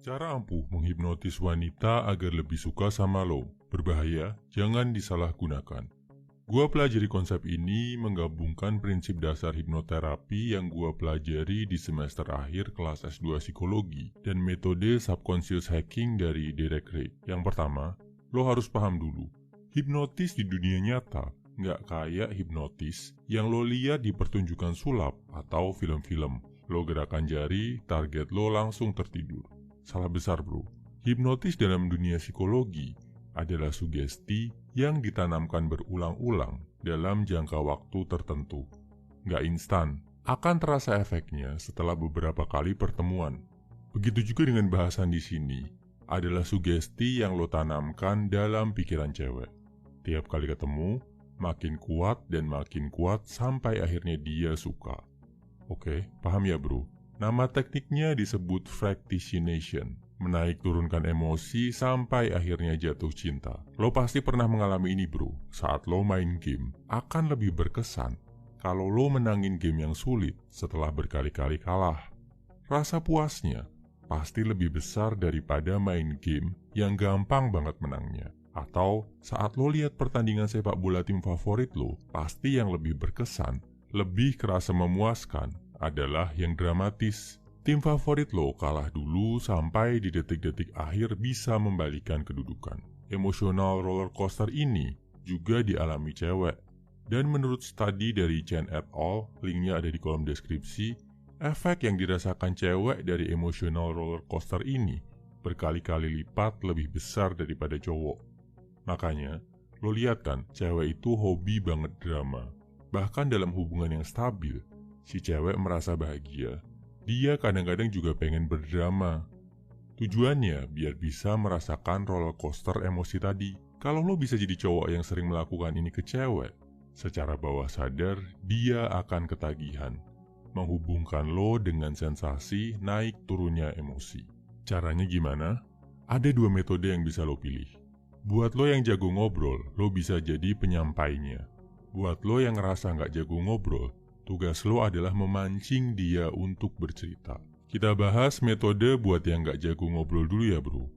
Cara ampuh menghipnotis wanita agar lebih suka sama lo. Berbahaya, jangan disalahgunakan. Gua pelajari konsep ini menggabungkan prinsip dasar hipnoterapi yang gua pelajari di semester akhir kelas S2 psikologi dan metode subconscious hacking dari Derek Ray. Yang pertama, lo harus paham dulu, hipnotis di dunia nyata nggak kayak hipnotis yang lo lihat di pertunjukan sulap atau film-film. Lo gerakan jari, target lo langsung tertidur. Salah besar bro. Hipnotis dalam dunia psikologi adalah sugesti yang ditanamkan berulang-ulang dalam jangka waktu tertentu. Nggak instan, akan terasa efeknya setelah beberapa kali pertemuan. Begitu juga dengan bahasan di sini, adalah sugesti yang lo tanamkan dalam pikiran cewek. Tiap kali ketemu, makin kuat dan makin kuat sampai akhirnya dia suka. Oke, paham ya bro? Nama tekniknya disebut fractionation, menaik turunkan emosi sampai akhirnya jatuh cinta. Lo pasti pernah mengalami ini bro, saat lo main game. Akan lebih berkesan kalau lo menangin game yang sulit setelah berkali-kali kalah. Rasa puasnya pasti lebih besar daripada main game yang gampang banget menangnya. Atau saat lo lihat pertandingan sepak bola tim favorit lo, pasti yang lebih berkesan, lebih kerasa memuaskan adalah yang dramatis. Tim favorit lo kalah dulu sampai di detik-detik akhir bisa membalikan kedudukan. Emosional roller coaster ini juga dialami cewek. Dan menurut studi dari Chen et al., linknya ada di kolom deskripsi, efek yang dirasakan cewek dari emosional roller coaster ini berkali-kali lipat lebih besar daripada cowok. Makanya, lo lihat kan, cewek itu hobi banget drama. Bahkan dalam hubungan yang stabil, si cewek merasa bahagia. Dia kadang-kadang juga pengen berdrama. Tujuannya biar bisa merasakan roller coaster emosi tadi. Kalau lo bisa jadi cowok yang sering melakukan ini ke cewek, secara bawah sadar dia akan ketagihan, menghubungkan lo dengan sensasi naik turunnya emosi. Caranya gimana? Ada dua metode yang bisa lo pilih. Buat lo yang jago ngobrol, lo bisa jadi penyampainya. Buat lo yang ngerasa nggak jago ngobrol, tugas lo adalah memancing dia untuk bercerita. Kita bahas metode buat yang nggak jago ngobrol dulu ya bro.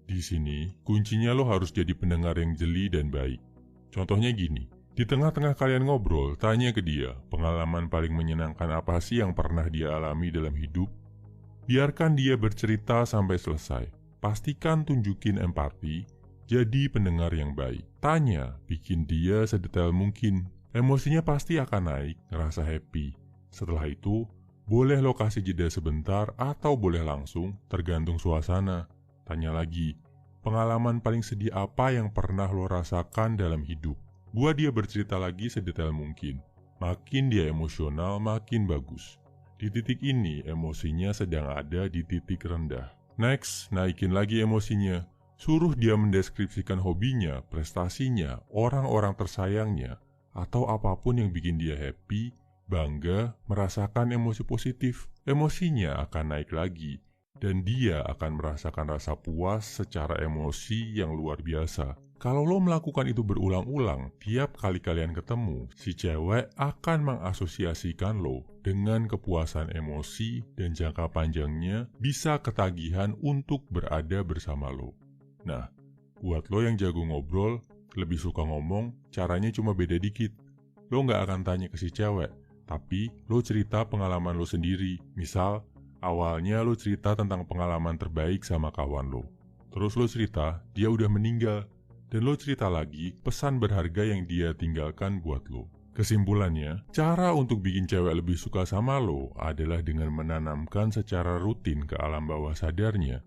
Di sini, kuncinya lo harus jadi pendengar yang jeli dan baik. Contohnya gini, di tengah-tengah kalian ngobrol, tanya ke dia, pengalaman paling menyenangkan apa sih yang pernah dia alami dalam hidup? Biarkan dia bercerita sampai selesai. Pastikan tunjukin empati, jadi pendengar yang baik. Tanya, bikin dia sedetail mungkin. Emosinya pasti akan naik, ngerasa happy. Setelah itu, boleh lo kasih jeda sebentar atau boleh langsung, tergantung suasana. Tanya lagi, pengalaman paling sedih apa yang pernah lo rasakan dalam hidup? Buat dia bercerita lagi sedetail mungkin. Makin dia emosional, makin bagus. Di titik ini, emosinya sedang ada di titik rendah. Next, naikin lagi emosinya. Suruh dia mendeskripsikan hobinya, prestasinya, orang-orang tersayangnya, atau apapun yang bikin dia happy, bangga, merasakan emosi positif. Emosinya akan naik lagi, dan dia akan merasakan rasa puas secara emosi yang luar biasa. Kalau lo melakukan itu berulang-ulang, tiap kali kalian ketemu, si cewek akan mengasosiasikan lo dengan kepuasan emosi dan jangka panjangnya bisa ketagihan untuk berada bersama lo. Nah, buat lo yang jago ngobrol, lebih suka ngomong, caranya cuma beda dikit. Lo nggak akan tanya ke si cewek, tapi lo cerita pengalaman lo sendiri. Misal, awalnya lo cerita tentang pengalaman terbaik sama kawan lo. Terus lo cerita, dia udah meninggal. Dan lo cerita lagi pesan berharga yang dia tinggalkan buat lo. Kesimpulannya, cara untuk bikin cewek lebih suka sama lo adalah dengan menanamkan secara rutin ke alam bawah sadarnya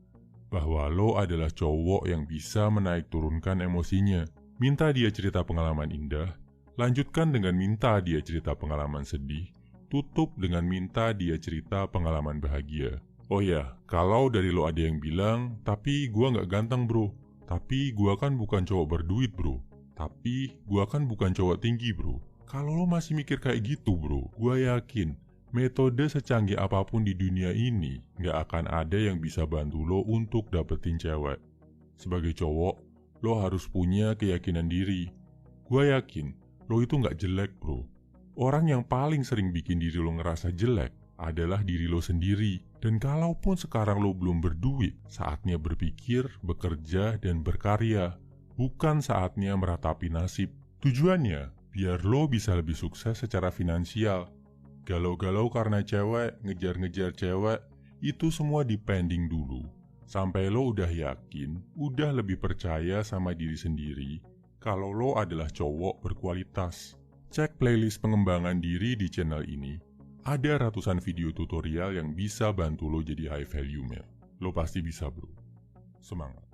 bahwa lo adalah cowok yang bisa menaik turunkan emosinya. Minta dia cerita pengalaman indah, lanjutkan dengan minta dia cerita pengalaman sedih, tutup dengan minta dia cerita pengalaman bahagia. Oh ya, kalau dari lo ada yang bilang, tapi gua nggak ganteng bro, tapi gua kan bukan cowok berduit bro, tapi gua kan bukan cowok tinggi bro. Kalau lo masih mikir kayak gitu bro, gua yakin metode secanggih apapun di dunia ini gak akan ada yang bisa bantu lo untuk dapetin cewek. Sebagai cowok, lo harus punya keyakinan diri. Gua yakin, lo itu gak jelek bro. Orang yang paling sering bikin diri lo ngerasa jelek adalah diri lo sendiri. Dan kalaupun sekarang lo belum berduit, saatnya berpikir, bekerja, dan berkarya. Bukan saatnya meratapi nasib. Tujuannya, biar lo bisa lebih sukses secara finansial. Galau-galau karena cewek, ngejar-ngejar cewek, itu semua dipending dulu. Sampai lo udah yakin, udah lebih percaya sama diri sendiri, kalau lo adalah cowok berkualitas. Cek playlist pengembangan diri di channel ini. Ada ratusan video tutorial yang bisa bantu lo jadi high value male. Lo pasti bisa bro. Semangat.